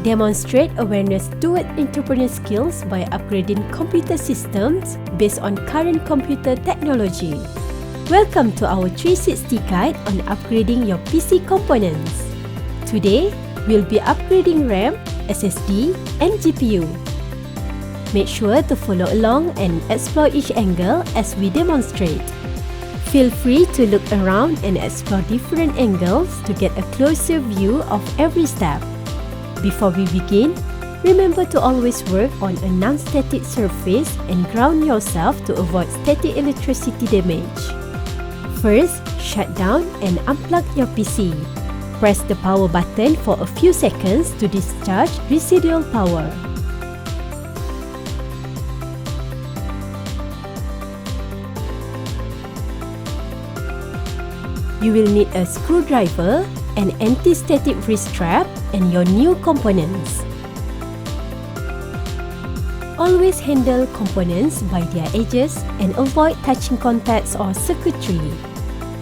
Demonstrate awareness toward entrepreneurial skills by upgrading computer systems based on current computer technology. Welcome to our 360 guide on upgrading your PC components. Today, we'll be upgrading RAM, SSD, and GPU. Make sure to follow along and explore each angle as we demonstrate. Feel free to look around and explore different angles to get a closer view of every step. Before we begin, remember to always work on a non-static surface and ground yourself to avoid static electricity damage. First, shut down and unplug your PC. Press the power button for a few seconds to discharge residual power. You will need a screwdriver, an anti-static wrist strap, and your new components. Always handle components by their edges and avoid touching contacts or circuitry.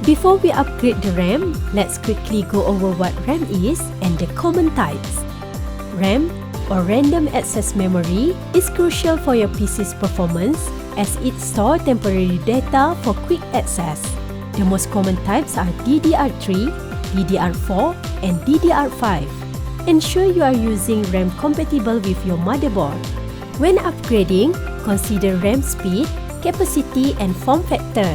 Before we upgrade the RAM, let's quickly go over what RAM is and the common types. RAM, or Random Access Memory, is crucial for your PC's performance as it stores temporary data for quick access. The most common types are DDR3, DDR4, and DDR5. Ensure you are using RAM compatible with your motherboard. When upgrading, consider RAM speed, capacity, and form factor.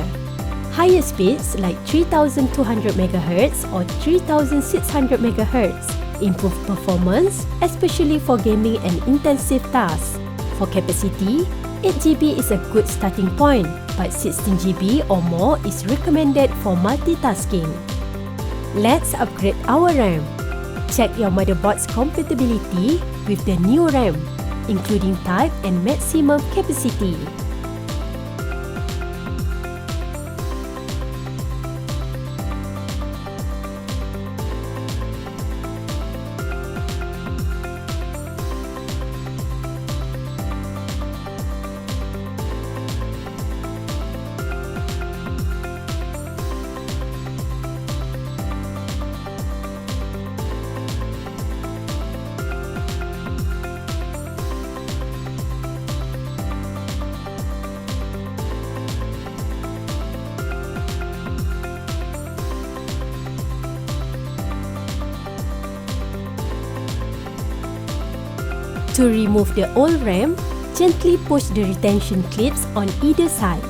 Higher speeds like 3200 MHz or 3600 MHz improve performance, especially for gaming and intensive tasks. For capacity, 8GB is a good starting point, but 16GB or more is recommended for multitasking. Let's upgrade our RAM. Check your motherboard's compatibility with the new RAM, including type and maximum capacity. To remove the old RAM, gently push the retention clips on either side.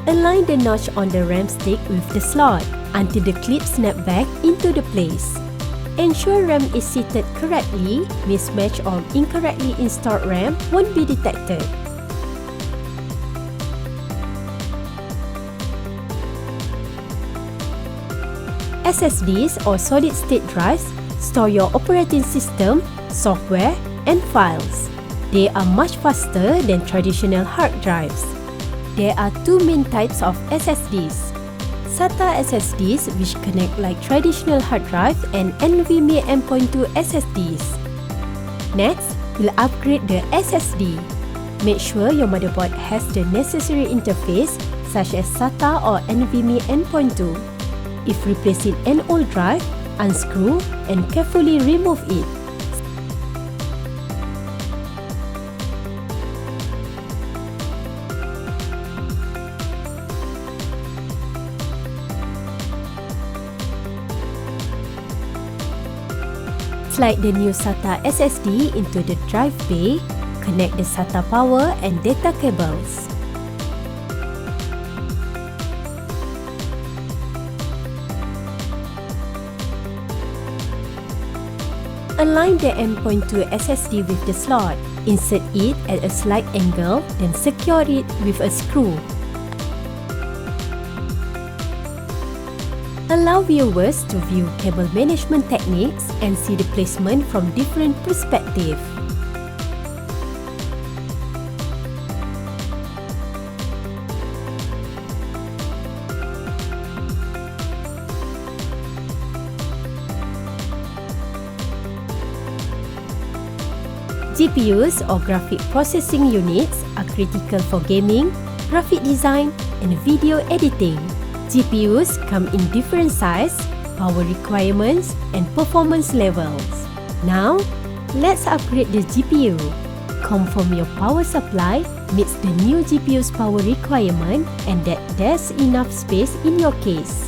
Align the notch on the RAM stick with the slot until the clips snap back into the place. Ensure RAM is seated correctly, mismatched or incorrectly installed RAM won't be detected. SSDs or solid-state drives store your operating system, software, and files. They are much faster than traditional hard drives. There are two main types of SSDs. SATA SSDs, which connect like traditional hard drives, and NVMe M.2 SSDs. Next, we'll upgrade the SSD. Make sure your motherboard has the necessary interface such as SATA or NVMe M.2. If replacing an old drive, unscrew and carefully remove it. Slide the new SATA SSD into the drive bay, connect the SATA power and data cables. Align the M.2 SSD with the slot. Insert it at a slight angle, then secure it with a screw. Allow viewers to view cable management techniques and see the placement from different perspectives. GPUs or graphic processing units are critical for gaming, graphic design, and video editing. GPUs come in different size, power requirements, and performance levels. Now, Let's upgrade the GPU. Confirm your power supply meets the new GPU's power requirement and that there's enough space in your case.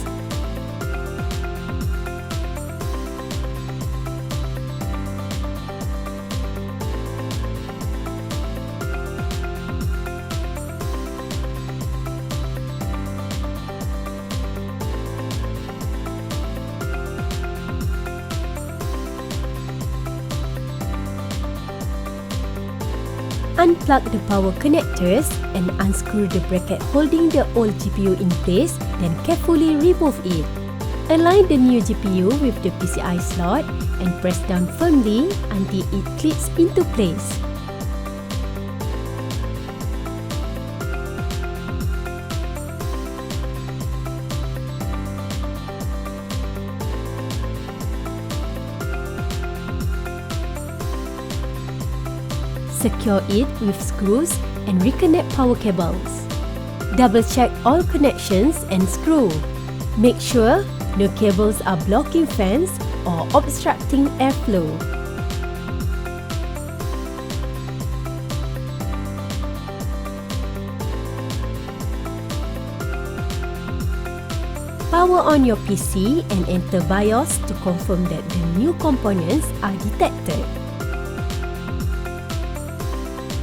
Unplug the power connectors and unscrew the bracket holding the old GPU in place, then carefully remove it. Align the new GPU with the PCI slot and press down firmly until it clips into place. Secure it with screws and reconnect power cables. Double check all connections and screw. Make sure no cables are blocking fans or obstructing airflow. Power on your PC and enter BIOS to confirm that the new components are detected.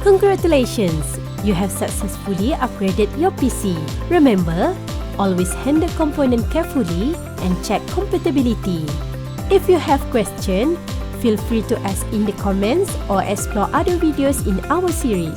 Congratulations! You have successfully upgraded your PC. Remember, always handle component carefully and check compatibility. If you have questions, feel free to ask in the comments or explore other videos in our series.